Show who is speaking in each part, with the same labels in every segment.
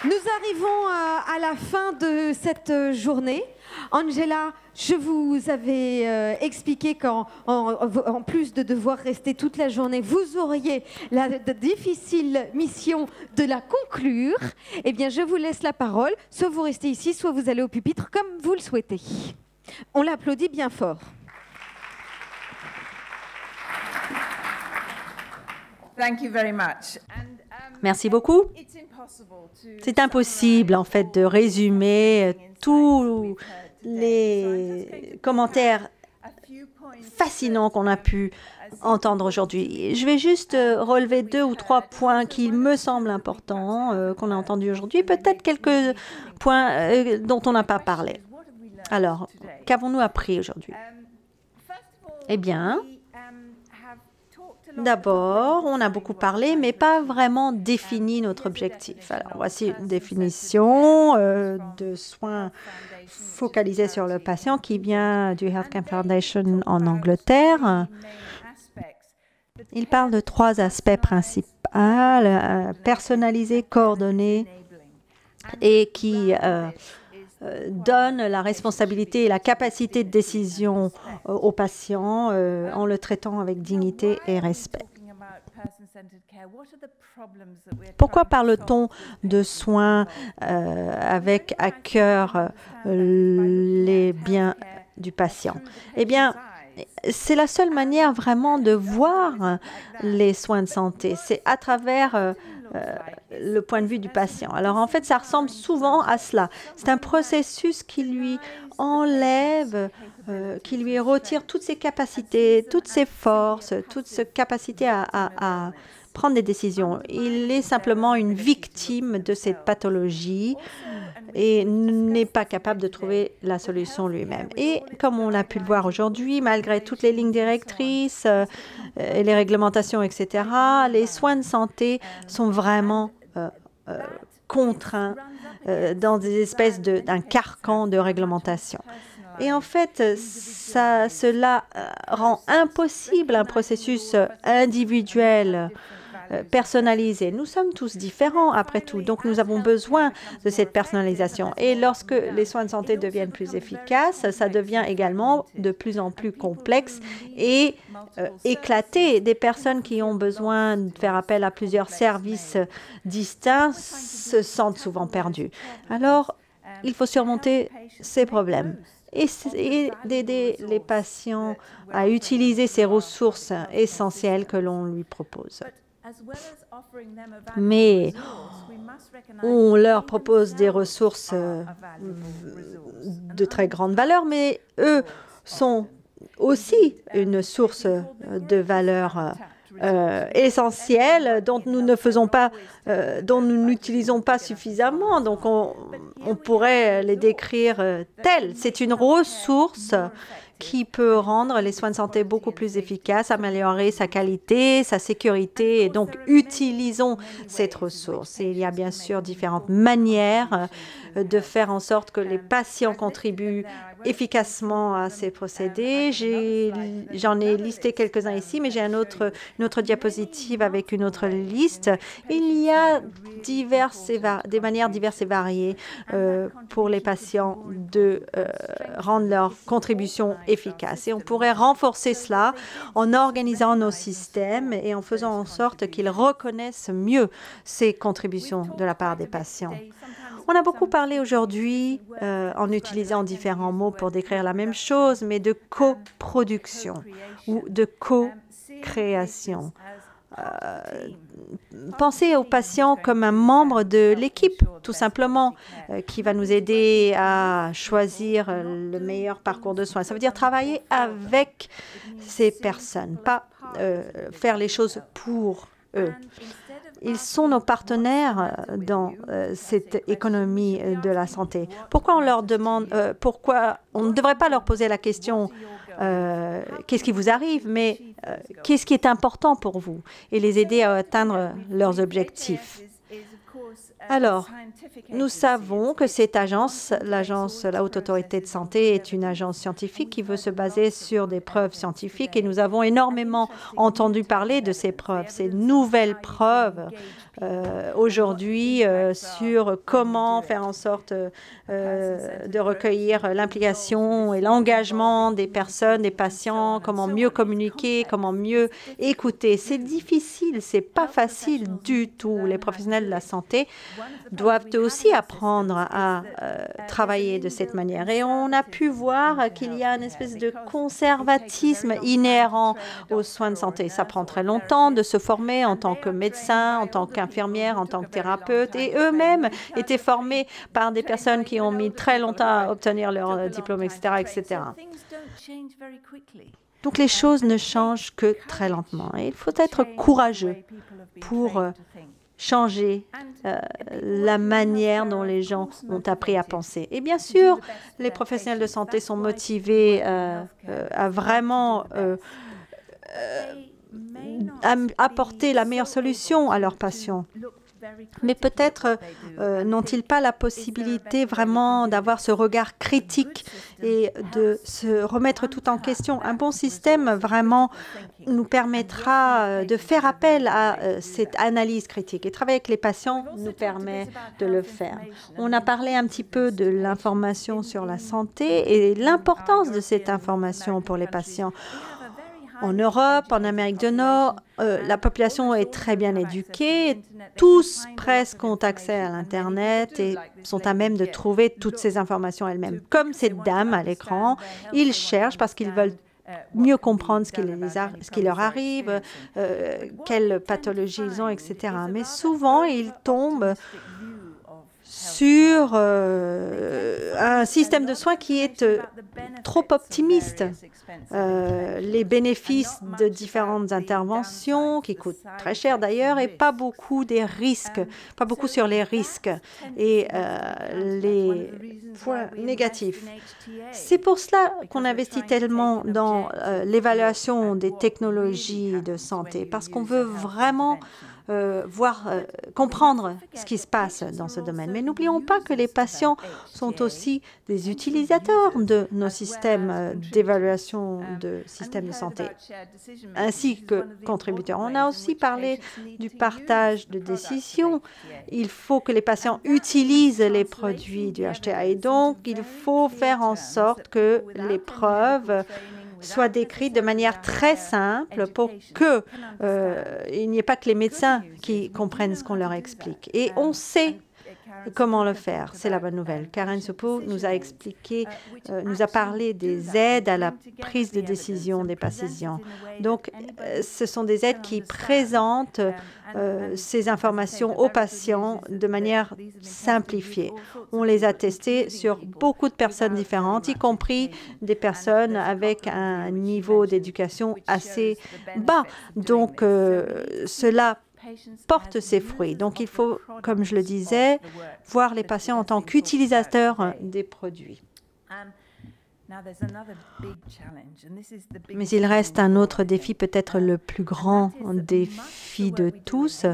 Speaker 1: Nous arrivons à la fin de cette journée. Angela, je vous avais expliqué qu'en plus de devoir rester toute la journée, vous auriez la difficile mission de la conclure. Eh bien, je vous laisse la parole. Soit vous restez ici, soit vous allez au pupitre, comme vous le souhaitez. On l'applaudit bien fort.
Speaker 2: Merci beaucoup. C'est impossible, en fait, de résumer tous les commentaires fascinants qu'on a pu entendre aujourd'hui. Je vais juste relever 2 ou 3 points qui me semblent importants, qu'on a entendus aujourd'hui, peut-être quelques points dont on n'a pas parlé. Alors, qu'avons-nous appris aujourd'hui? Eh bien, d'abord, on a beaucoup parlé, mais pas vraiment défini notre objectif. Alors, voici une définition de soins focalisés sur le patient qui vient du Healthcare Foundation en Angleterre. Il parle de 3 aspects principaux, personnalisés, coordonnés et qui donne la responsabilité et la capacité de décision au patient en le traitant avec dignité et respect. Pourquoi parle-t-on de soins avec à cœur les biens du patient? Eh bien, c'est la seule manière vraiment de voir les soins de santé. C'est à travers le point de vue du patient. Alors, en fait, ça ressemble souvent à cela. C'est un processus qui lui enlève, qui lui retire toutes ses capacités, toutes ses forces, toute sa capacité à prendre des décisions. Il est simplement une victime de cette pathologie et n'est pas capable de trouver la solution lui-même. Et comme on a pu le voir aujourd'hui, malgré toutes les lignes directrices et les réglementations, etc., les soins de santé sont vraiment contraints dans des espèces d'un carcan de réglementation. Et en fait, cela rend impossible un processus individuel, personnalisé. Nous sommes tous différents après tout, donc nous avons besoin de cette personnalisation. Et lorsque les soins de santé deviennent plus efficaces, ça devient également de plus en plus complexe et éclaté. Des personnes qui ont besoin de faire appel à plusieurs services distincts se sentent souvent perdues. Alors, il faut surmonter ces problèmes et d'aider les patients à utiliser ces ressources essentielles que l'on lui propose. Mais on leur propose des ressources de très grande valeur, mais eux sont aussi une source de valeur essentielle dont nous ne faisons pas, dont nous n'utilisons pas suffisamment. Donc, on pourrait les décrire telles. C'est une ressource qui peut rendre les soins de santé beaucoup plus efficaces, améliorer sa qualité, sa sécurité, et donc utilisons cette ressource. Et il y a bien sûr différentes manières de faire en sorte que les patients contribuent efficacement à ces procédés. J'en ai listé quelques-uns ici, mais j'ai une autre diapositive avec une autre liste. Il y a des manières diverses et variées pour les patients de rendre leur contribution efficace. Et on pourrait renforcer cela en organisant nos systèmes et en faisant en sorte qu'ils reconnaissent mieux ces contributions de la part des patients. On a beaucoup parlé aujourd'hui, en utilisant différents mots pour décrire la même chose, mais de coproduction ou de co-création. Pensez au patient comme un membre de l'équipe, tout simplement, qui va nous aider à choisir le meilleur parcours de soins. Ça veut dire travailler avec ces personnes, pas faire les choses pour eux. Ils sont nos partenaires dans cette économie de la santé. Pourquoi on leur demande, pourquoi on ne devrait pas leur poser la question qu'est-ce qui vous arrive, mais qu'est-ce qui est important pour vous et les aider à atteindre leurs objectifs. Alors, nous savons que cette agence, la Haute Autorité de Santé, est une agence scientifique qui veut se baser sur des preuves scientifiques et nous avons énormément entendu parler de ces preuves, ces nouvelles preuves aujourd'hui sur comment faire en sorte de recueillir l'implication et l'engagement des personnes, des patients, comment mieux communiquer, comment mieux écouter. C'est difficile, c'est pas facile du tout. Les professionnels de la santé doivent aussi apprendre à travailler de cette manière. Et on a pu voir qu'il y a une espèce de conservatisme inhérent aux soins de santé. Ça prend très longtemps de se former en tant que médecin, en tant qu'infirmière, en tant que thérapeute. Et eux-mêmes étaient formés par des personnes qui ont mis très longtemps à obtenir leur diplôme, etc., etc. Donc les choses ne changent que très lentement. Et il faut être courageux pour changer la manière dont les gens ont appris à penser. Et bien sûr, les professionnels de santé sont motivés à vraiment apporter la meilleure solution à leurs patients. Mais peut-être n'ont-ils pas la possibilité vraiment d'avoir ce regard critique et de se remettre tout en question. Un bon système vraiment nous permettra de faire appel à cette analyse critique. Et travailler avec les patients nous permet de le faire. On a parlé un petit peu de l'information sur la santé et l'importance de cette information pour les patients. En Europe, en Amérique du Nord, la population est très bien éduquée. Tous presque ont accès à l'Internet et sont à même de trouver toutes ces informations elles-mêmes. Comme cette dame à l'écran, ils cherchent parce qu'ils veulent mieux comprendre ce qui leur arrive, quelles pathologies ils ont, etc. Mais souvent, ils tombent sur un système de soins qui est trop optimiste. Les bénéfices de différentes interventions, qui coûtent très cher d'ailleurs, et pas beaucoup des risques, pas beaucoup sur les risques et les points négatifs. C'est pour cela qu'on investit tellement dans l'évaluation des technologies de santé, parce qu'on veut vraiment comprendre ce qui se passe dans ce domaine. Mais n'oublions pas que les patients sont aussi des utilisateurs de nos systèmes d'évaluation de systèmes de santé, ainsi que contributeurs. On a aussi parlé du partage de décisions. Il faut que les patients utilisent les produits du HTA et donc il faut faire en sorte que les preuves soient décrites de manière très simple pour qu'il n'y ait pas que les médecins qui comprennent ce qu'on leur explique. Et on sait comment le faire. C'est la bonne nouvelle. Karen Soupo nous a expliqué, nous a parlé des aides à la prise de décision des patients. Donc, ce sont des aides qui présentent ces informations aux patients de manière simplifiée. On les a testées sur beaucoup de personnes différentes, y compris des personnes avec un niveau d'éducation assez bas. Donc, cela porte ses fruits. Donc, il faut, comme je le disais, voir les patients en tant qu'utilisateurs des produits. Mais il reste un autre défi, peut-être le plus grand défi de tous,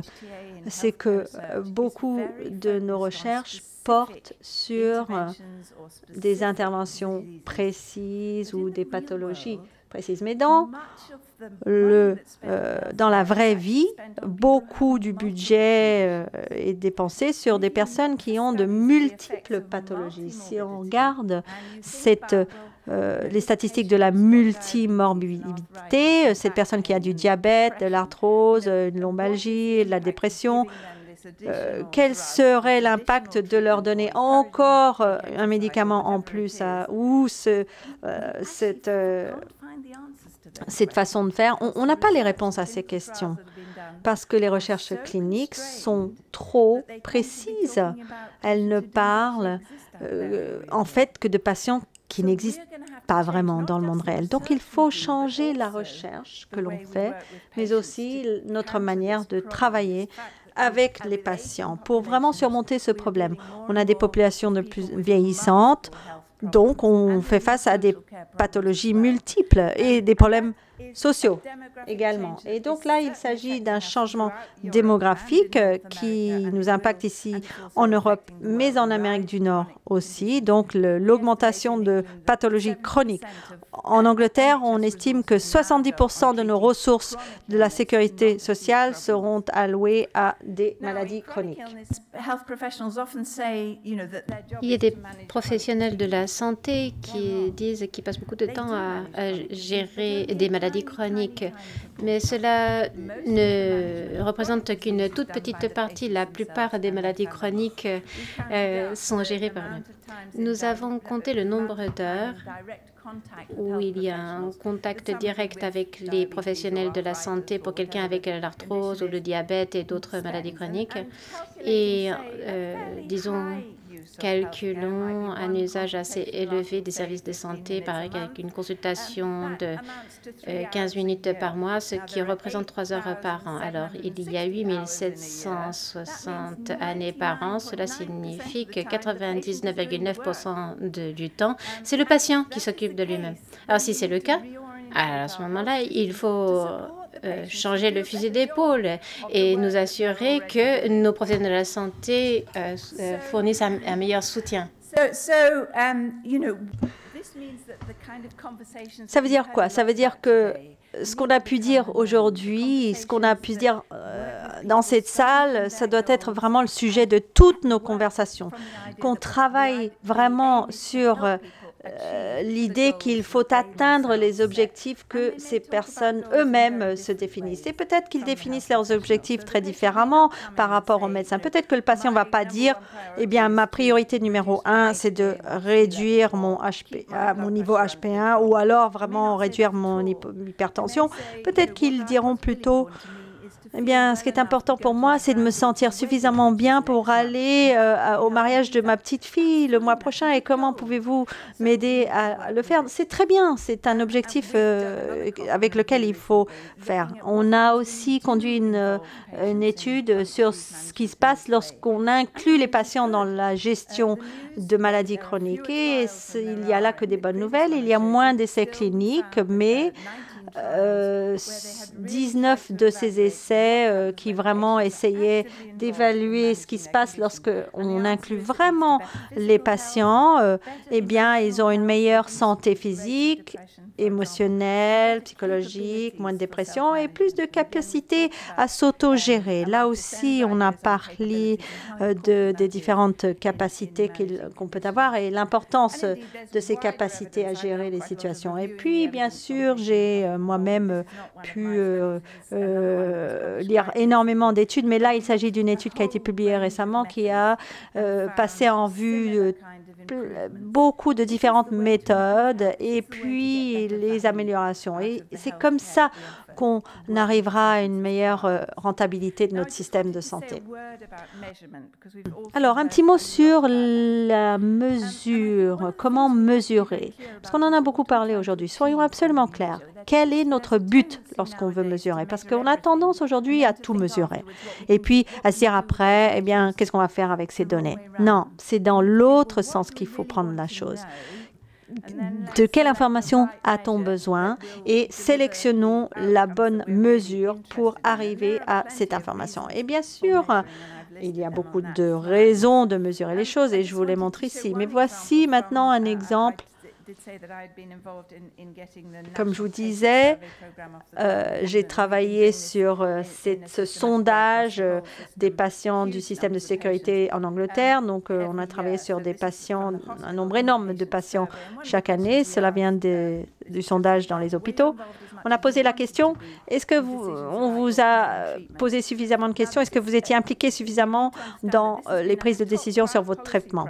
Speaker 2: c'est que beaucoup de nos recherches portent sur des interventions précises ou des pathologies précises. Mais dans la vraie vie, beaucoup du budget est dépensé sur des personnes qui ont de multiples pathologies. Si on regarde les statistiques de la multimorbidité, cette personne qui a du diabète, de l'arthrose, une lombalgie, de la dépression, quel serait l'impact de leur donner encore un médicament en plus ou cette façon de faire? On n'a pas les réponses à ces questions parce que les recherches cliniques sont trop précises. Elles ne parlent en fait que de patients qui n'existent pas vraiment dans le monde réel. Donc, il faut changer la recherche que l'on fait, mais aussi notre manière de travailler avec les patients pour vraiment surmonter ce problème. On a des populations de plus vieillissantes, donc on fait face à des pathologies multiples et des problèmes sociaux également. Et donc là, il s'agit d'un changement démographique qui nous impacte ici en Europe, mais en Amérique du Nord aussi. Donc l'augmentation de pathologies chroniques. En Angleterre, on estime que 70% de nos ressources de la sécurité sociale seront allouées à des maladies chroniques.
Speaker 3: Il y a des professionnels de la santé qui disent qu'ils passent beaucoup de temps à gérer des maladies chroniques, mais cela ne représente qu'une toute petite partie. La plupart des maladies chroniques sont gérées par eux. Nous avons compté le nombre d'heures où il y a un contact direct avec les professionnels de la santé pour quelqu'un avec l'arthrose ou le diabète et d'autres maladies chroniques. Et disons, calculons un usage assez élevé des services de santé, par exemple avec une consultation de 15 minutes par mois, ce qui représente 3 heures par an. Alors, il y a 8760 années par an. Cela signifie que 99,9% du temps, c'est le patient qui s'occupe de lui-même. Alors, si c'est le cas, à ce moment-là, il faut changer le fusil d'épaule et nous assurer que nos professionnels de la santé fournissent un meilleur soutien.
Speaker 2: Ça veut dire quoi? Ça veut dire que ce qu'on a pu dire aujourd'hui, ce qu'on a pu dire dans cette salle, ça doit être vraiment le sujet de toutes nos conversations, qu'on travaille vraiment sur l'idée qu'il faut atteindre les objectifs que ces personnes eux-mêmes se définissent. Et peut-être qu'ils définissent leurs objectifs très différemment par rapport aux médecins. Peut-être que le patient ne va pas dire, eh bien, ma priorité numéro 1, c'est de réduire mon niveau HP1 ou alors vraiment réduire mon hypertension. Peut-être qu'ils diront plutôt, eh bien, ce qui est important pour moi, c'est de me sentir suffisamment bien pour aller au mariage de ma petite fille le mois prochain. Et comment pouvez-vous m'aider à le faire? C'est très bien. C'est un objectif avec lequel il faut faire. On a aussi conduit une étude sur ce qui se passe lorsqu'on inclut les patients dans la gestion de maladies chroniques. Et il n'y a là que des bonnes nouvelles. Il y a moins d'essais cliniques, mais 19 de ces essais qui vraiment essayaient d'évaluer ce qui se passe lorsqu'on inclut vraiment les patients, eh bien, ils ont une meilleure santé physique, émotionnelle, psychologique, moins de dépression et plus de capacité à s'auto-gérer. Là aussi, on a parlé des différentes capacités qu'on peut avoir et l'importance de ces capacités à gérer les situations. Et puis, bien sûr, j'ai moi-même pu lire énormément d'études, mais là, il s'agit d'une étude qui a été publiée récemment qui a passé en vue beaucoup de différentes méthodes et puis les améliorations. Et c'est comme ça qu'on arrivera à une meilleure rentabilité de notre système de santé. Alors, un petit mot sur la mesure. Comment mesurer? Parce qu'on en a beaucoup parlé aujourd'hui. Soyons absolument clairs. Quel est notre but lorsqu'on veut mesurer? Parce qu'on a tendance aujourd'hui à tout mesurer. Et puis, à se dire après, eh bien, qu'est-ce qu'on va faire avec ces données? Non, c'est dans l'autre sens qu'il faut prendre la chose. De quelle information a-t-on besoin et sélectionnons la bonne mesure pour arriver à cette information. Et bien sûr, il y a beaucoup de raisons de mesurer les choses et je vous les montre ici. Mais voici maintenant un exemple. Comme je vous disais, j'ai travaillé sur ce sondage des patients du système de sécurité en Angleterre. Donc, on a travaillé sur des patients, un nombre énorme de patients chaque année. Cela vient du sondage dans les hôpitaux. On a posé la question, on vous a posé suffisamment de questions? Est-ce que vous étiez impliqué suffisamment dans les prises de décision sur votre traitement?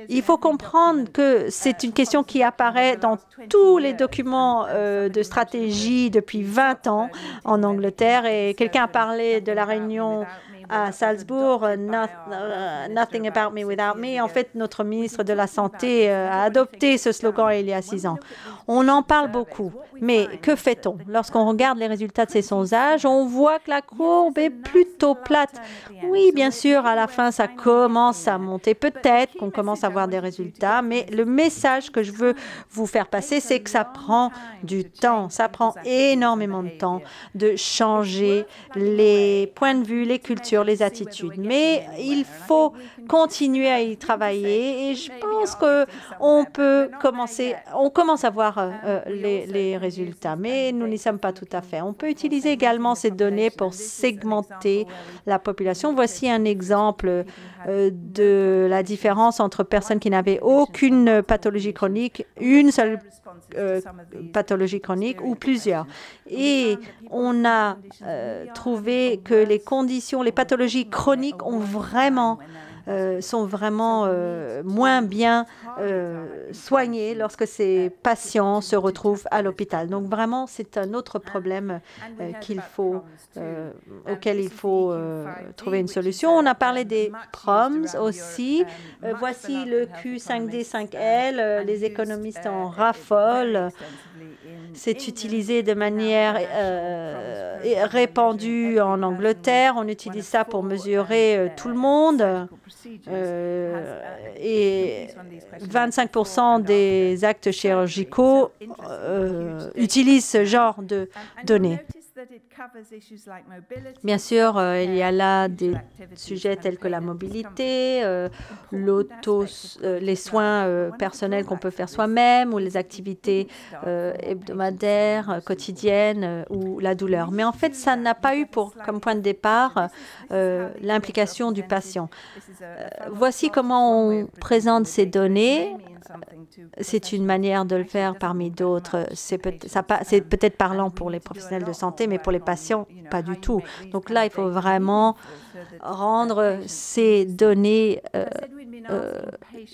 Speaker 2: Il faut comprendre que c'est une question qui apparaît dans tous les documents de stratégie depuis 20 ans en Angleterre. Et quelqu'un a parlé de la réunion à Salzbourg, Nothing about me without me. En fait, notre ministre de la Santé a adopté ce slogan il y a 6 ans. On en parle beaucoup, mais que fait-on? Lorsqu'on regarde les résultats de ces sondages, on voit que la courbe est plutôt plate. Oui, bien sûr, à la fin, ça commence à monter. Peut-être qu'on commence à voir des résultats, mais le message que je veux vous faire passer, c'est que ça prend du temps. Ça prend énormément de temps de changer les points de vue, les cultures, les attitudes. Mais il faut continuer à y travailler et je pense qu'on peut commencer, on commence à voir les résultats, mais nous n'y sommes pas tout à fait. On peut utiliser également ces données pour segmenter la population. Voici un exemple de la différence entre personnes qui n'avaient aucune pathologie chronique, une seule pathologie chronique ou plusieurs. Et on a trouvé que les conditions, les pathologies chroniques sont vraiment moins bien soignées lorsque ces patients se retrouvent à l'hôpital. Donc vraiment, c'est un autre problème auquel il faut trouver une solution. On a parlé des PROMS aussi. Voici le Q5D5L. Les économistes en raffolent. C'est utilisé de manière répandue en Angleterre. On utilise ça pour mesurer tout le monde. Et 25% des actes chirurgicaux utilisent ce genre de données. Bien sûr, il y a là des sujets tels que la mobilité, les soins personnels qu'on peut faire soi-même ou les activités hebdomadaires, quotidiennes ou la douleur. Mais en fait, ça n'a pas eu comme point de départ l'implication du patient. Voici comment on présente ces données. C'est une manière de le faire parmi d'autres. C'est peut-être parlant pour les professionnels de santé, mais pour les patients, pas du tout. Donc là, il faut vraiment rendre ces données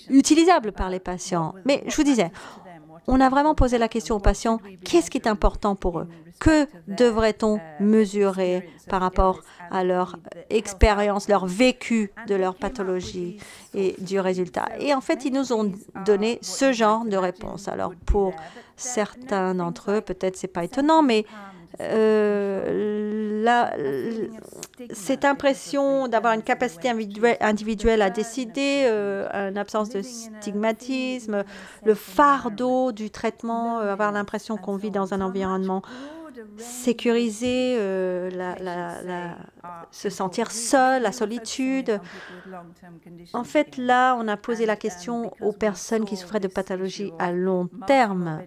Speaker 2: utilisables par les patients. Mais je vous disais, on a vraiment posé la question aux patients, qu'est-ce qui est important pour eux? Que devrait-on mesurer par rapport à leur expérience, leur vécu de leur pathologie et du résultat? Et en fait, ils nous ont donné ce genre de réponse. Alors, pour certains d'entre eux, peut-être c'est pas étonnant, mais cette impression d'avoir une capacité individuelle à décider, une absence de stigmatisme, le fardeau du traitement, avoir l'impression qu'on vit dans un environnement sécurisé, se sentir seul, la solitude. En fait, là, on a posé la question aux personnes qui souffraient de pathologies à long terme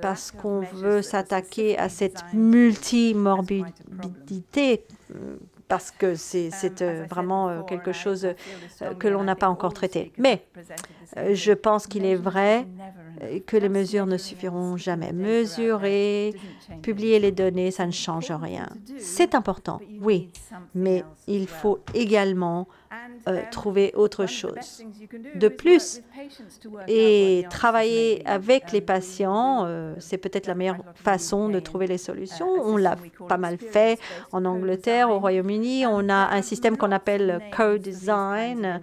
Speaker 2: parce qu'on veut s'attaquer à cette multimorbidité parce que c'est vraiment quelque chose que l'on n'a pas encore traité. Mais je pense qu'il est vrai que les mesures ne suffiront jamais. Mesurer, publier les données, ça ne change rien. C'est important, oui, mais il faut également trouver autre chose de plus. Et travailler avec les patients, c'est peut-être la meilleure façon de trouver les solutions. On l'a pas mal fait en Angleterre, au Royaume-Uni. On a un système qu'on appelle co-design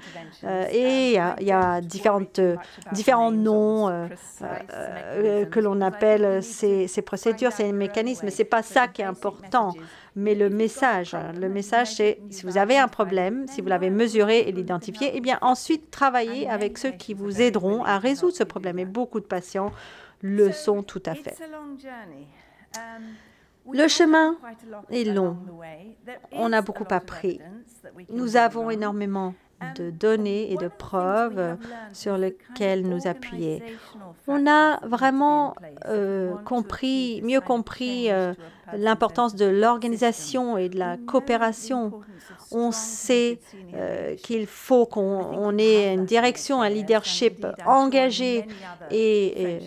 Speaker 2: et il y a différents noms que l'on appelle ces procédures, ces mécanismes. Ce n'est pas ça qui est important. Mais le message, c'est si vous avez un problème, si vous l'avez mesuré et l'identifié, eh bien ensuite travaillez avec ceux qui vous aideront à résoudre ce problème. Et beaucoup de patients le sont tout à fait. Le chemin est long. On a beaucoup appris. Nous avons énormément de données et de preuves sur lesquelles nous appuyer. On a vraiment mieux compris l'importance de l'organisation et de la coopération. On sait qu'il faut qu'on ait une direction, un leadership engagé et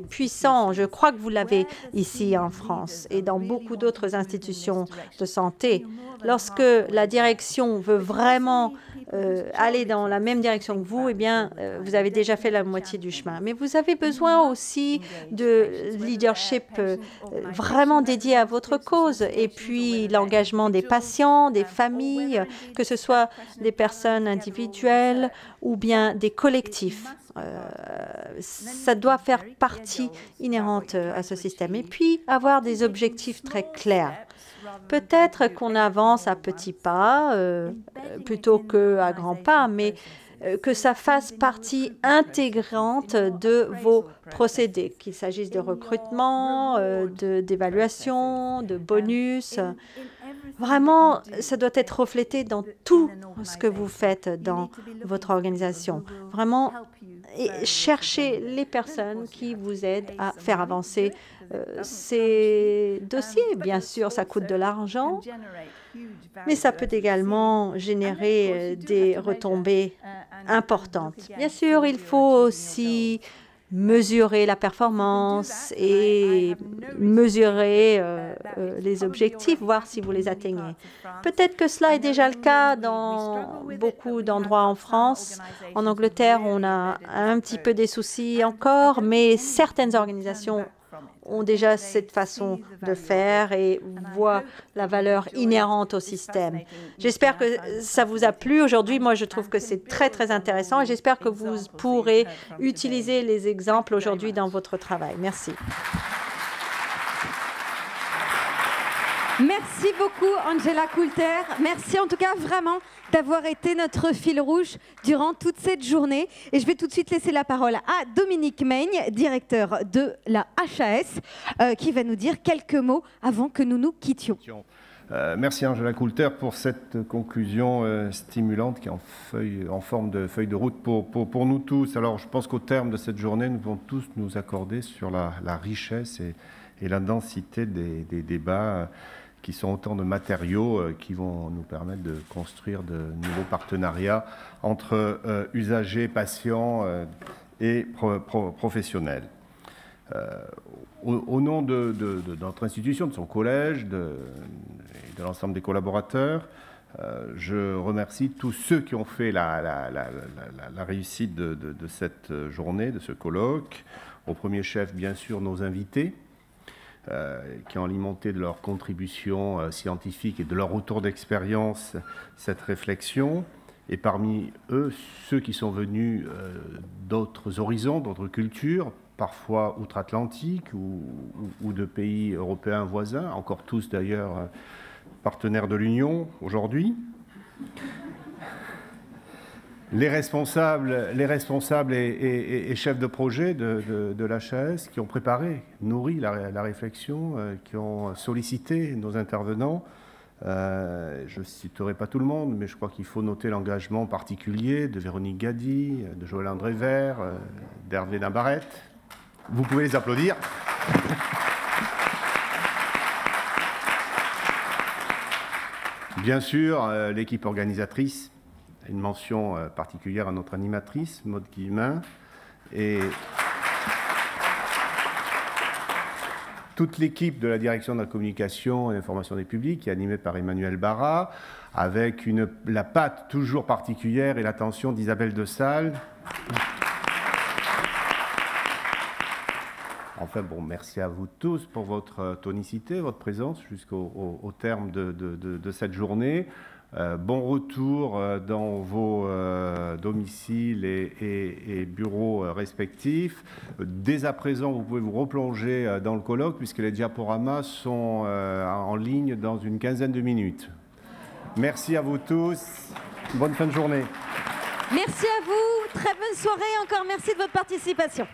Speaker 2: puissant. Je crois que vous l'avez ici en France et dans beaucoup d'autres institutions de santé. Lorsque la direction veut vraiment aller dans la même direction que vous, eh bien, vous avez déjà fait la moitié du chemin. Mais vous avez besoin aussi de leadership vraiment dédié à votre cause. Et puis l'engagement des patients, des familles, que ce soit des personnes individuelles ou bien des collectifs. Ça doit faire partie inhérente à ce système. Et puis avoir des objectifs très clairs. Peut-être qu'on avance à petits pas plutôt qu'à grands pas, mais que ça fasse partie intégrante de vos procédés, qu'il s'agisse de recrutement, d'évaluation, de bonus. Vraiment, ça doit être reflété dans tout ce que vous faites dans votre organisation. Vraiment, et cherchez les personnes qui vous aident à faire avancer ces dossiers. Bien sûr, ça coûte de l'argent, mais ça peut également générer des retombées importantes. Bien sûr, il faut aussi mesurer la performance et mesurer les objectifs, voir si vous les atteignez. Peut-être que cela est déjà le cas dans beaucoup d'endroits en France. En Angleterre, on a un petit peu des soucis encore, mais certaines organisations ont déjà cette façon de faire et voient la valeur inhérente au système. J'espère que ça vous a plu aujourd'hui. Moi, je trouve que c'est très, très intéressant et j'espère que vous pourrez utiliser les exemples aujourd'hui dans votre travail. Merci.
Speaker 1: Merci beaucoup, Angela Coulter. Merci en tout cas vraiment d'avoir été notre fil rouge durant toute cette journée. Et je vais tout de suite laisser la parole à Dominique Meigne, directeur de la HAS, qui va nous dire quelques mots avant que nous nous quittions.
Speaker 4: Merci Angela Coulter pour cette conclusion stimulante qui est en forme de feuille de route pour nous tous. Alors je pense qu'au terme de cette journée, nous pouvons tous nous accorder sur la richesse et la densité des débats qui sont autant de matériaux qui vont nous permettre de construire de nouveaux partenariats entre usagers, patients et professionnels. Au nom de notre institution, de son collège et de l'ensemble des collaborateurs, je remercie tous ceux qui ont fait la réussite de cette journée, de ce colloque. Au premier chef, bien sûr, nos invités, qui ont alimenté de leur contribution scientifique et de leur retour d'expérience cette réflexion. Et parmi eux, ceux qui sont venus d'autres horizons, d'autres cultures, parfois outre-Atlantique ou de pays européens voisins, encore tous d'ailleurs partenaires de l'Union aujourd'hui. Les responsables et chefs de projet de l'HAS qui ont préparé, nourri la réflexion, qui ont sollicité nos intervenants. Je ne citerai pas tout le monde, mais je crois qu'il faut noter l'engagement particulier de Véronique Gady, de Joël-André Vert, d'Hervé Nabarette. Vous pouvez les applaudir. Bien sûr, l'équipe organisatrice. Une mention particulière à notre animatrice, Maude Guillemin, et toute l'équipe de la direction de la communication et l'information des publics, qui est animée par Emmanuel Barra, avec la patte toujours particulière et l'attention d'Isabelle de Salle. Enfin, bon, merci à vous tous pour votre tonicité, votre présence jusqu'au terme de cette journée. Bon retour dans vos domiciles et bureaux respectifs. Dès à présent, vous pouvez vous replonger dans le colloque puisque les diaporamas sont en ligne dans une quinzaine de minutes. Merci à vous tous. Bonne fin de journée.
Speaker 1: Merci à vous. Très bonne soirée encore. Merci de votre participation.